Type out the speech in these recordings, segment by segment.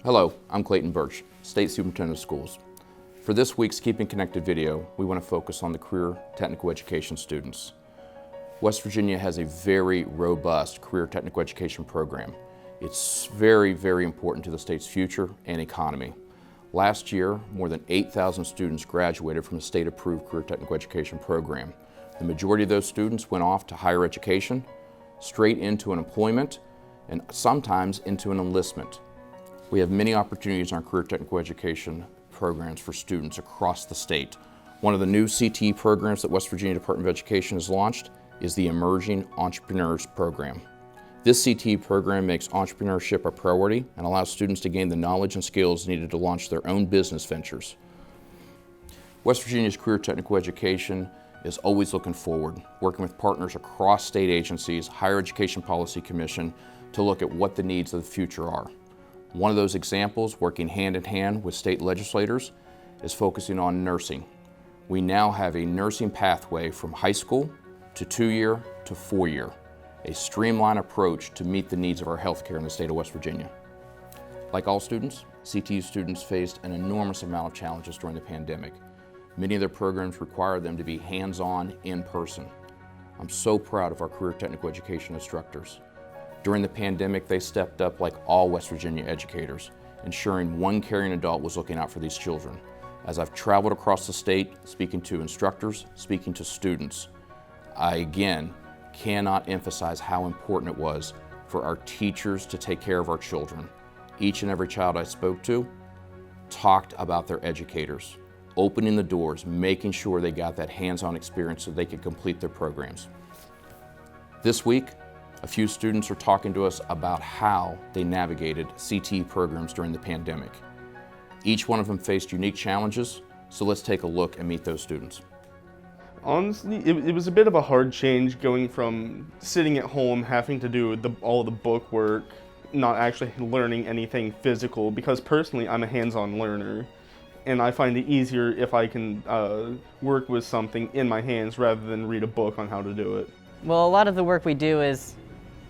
Hello, I'm Clayton Burch, State Superintendent of Schools. For this week's Keeping Connected video, we want to focus on the career technical education students. West Virginia has a very robust career technical education program. It's very, very important to the state's future and economy. Last year, more than 8,000 students graduated from a state-approved career technical education program. The majority of those students went off to higher education, straight into an employment, and sometimes into an enlistment. We have many opportunities in our career technical education programs for students across the state. One of the new CTE programs that West Virginia Department of Education has launched is the Emerging Entrepreneurs Program. This CTE program makes entrepreneurship a priority and allows students to gain the knowledge and skills needed to launch their own business ventures. West Virginia's career technical education is always looking forward, working with partners across state agencies, Higher Education Policy Commission, to look at what the needs of the future are. One of those examples, working hand in hand with state legislators, is focusing on nursing. We now have a nursing pathway from high school to 2-year to 4-year, a streamlined approach to meet the needs of our healthcare in the state of West Virginia. Like all students, CTE students faced an enormous amount of challenges during the pandemic. Many of their programs require them to be hands-on, in person. I'm so proud of our career technical education instructors. During the pandemic, they stepped up like all West Virginia educators, ensuring one caring adult was looking out for these children. As I've traveled across the state, speaking to instructors, speaking to students, I again cannot emphasize how important it was for our teachers to take care of our children. Each and every child I spoke to talked about their educators, opening the doors, making sure they got that hands-on experience so they could complete their programs. This week, a few students are talking to us about how they navigated CTE programs during the pandemic. Each one of them faced unique challenges, so let's take a look and meet those students. Honestly, it was a bit of a hard change going from sitting at home having to do all the book work, not actually learning anything physical, because personally I'm a hands-on learner and I find it easier if I can work with something in my hands rather than read a book on how to do it. Well, a lot of the work we do is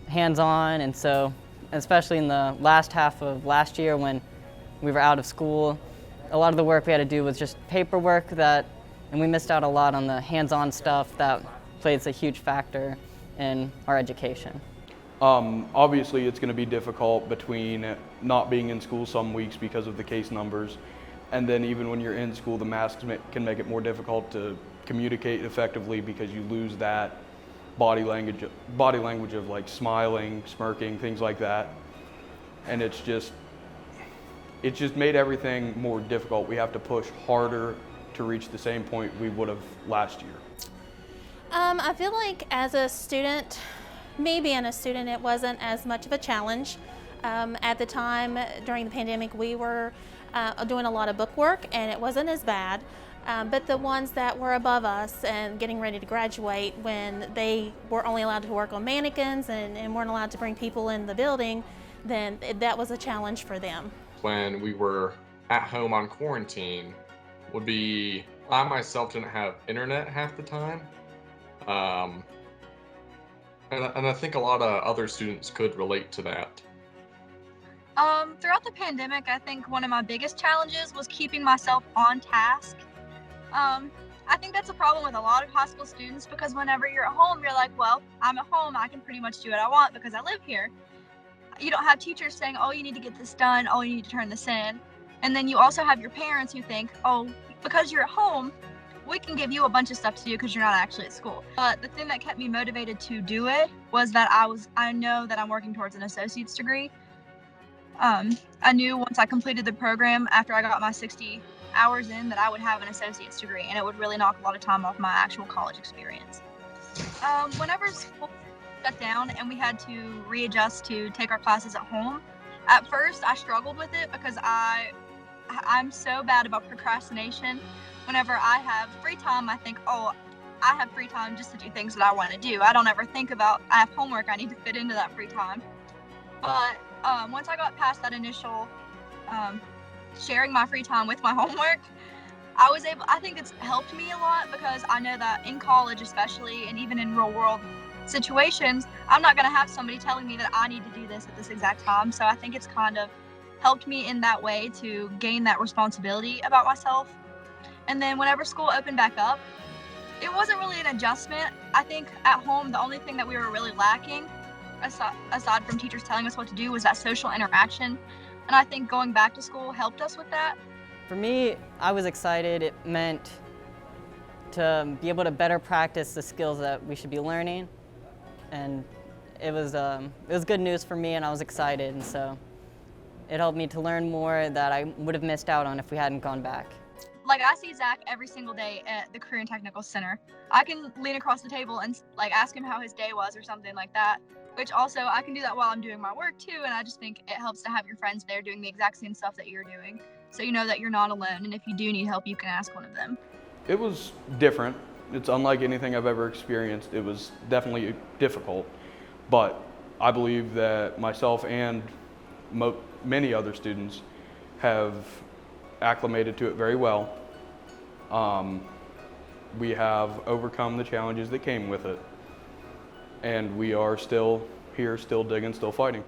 hands-on, and so especially in the last half of last year when we were out of school, a lot of the work we had to do was just paperwork and we missed out a lot on the hands-on stuff that plays a huge factor in our education. Obviously it's going to be difficult between not being in school some weeks because of the case numbers, and then even when you're in school the masks can make it more difficult to communicate effectively because you lose that body language of like smiling, smirking, things like that. And it's just made everything more difficult. We have to push harder to reach the same point we would have last year. I feel like as a student, me being a student, it wasn't as much of a challenge. At the time during the pandemic, we were doing a lot of book work and it wasn't as bad. But the ones that were above us and getting ready to graduate, when they were only allowed to work on mannequins and weren't allowed to bring people in the building, then that was a challenge for them. When we were at home on quarantine, I myself didn't have internet half the time. And I think a lot of other students could relate to that. Throughout the pandemic, I think one of my biggest challenges was keeping myself on task. I think that's a problem with a lot of high school students because whenever you're at home, you're like, well, I'm at home, I can pretty much do what I want because I live here. You don't have teachers saying, oh, you need to get this done, oh, you need to turn this in. And then you also have your parents who think, oh, because you're at home, we can give you a bunch of stuff to do because you're not actually at school. But the thing that kept me motivated to do it was that I know that I'm working towards an associate's degree. I knew once I completed the program after I got my 60 hours in that I would have an associate's degree and it would really knock a lot of time off my actual college experience. Whenever school shut down and we had to readjust to take our classes at home, at first I struggled with it because I'm so bad about procrastination. Whenever I have free time, I think, oh, I have free time just to do things that I want to do. I don't ever think about I have homework I need to fit into that free time. But once I got past that initial sharing my free time with my homework, I think it's helped me a lot because I know that in college especially, and even in real world situations, I'm not going to have somebody telling me that I need to do this at this exact time. So I think it's kind of helped me in that way to gain that responsibility about myself. And then whenever school opened back up, it wasn't really an adjustment. I think at home, the only thing that we were really lacking, aside from teachers telling us what to do, was that social interaction. And I think going back to school helped us with that. For me, I was excited. It meant to be able to better practice the skills that we should be learning. And it was good news for me, and I was excited. And so it helped me to learn more that I would have missed out on if we hadn't gone back. Like, I see Zach every single day at the Career and Technical Center. I can lean across the table and like ask him how his day was or something like that, which also I can do that while I'm doing my work too. And I just think it helps to have your friends there doing the exact same stuff that you're doing. So you know that you're not alone, and if you do need help, you can ask one of them. It was different. It's unlike anything I've ever experienced. It was definitely difficult, but I believe that myself and many other students have acclimated to it very well. We have overcome the challenges that came with it, and we are still here, still digging, still fighting.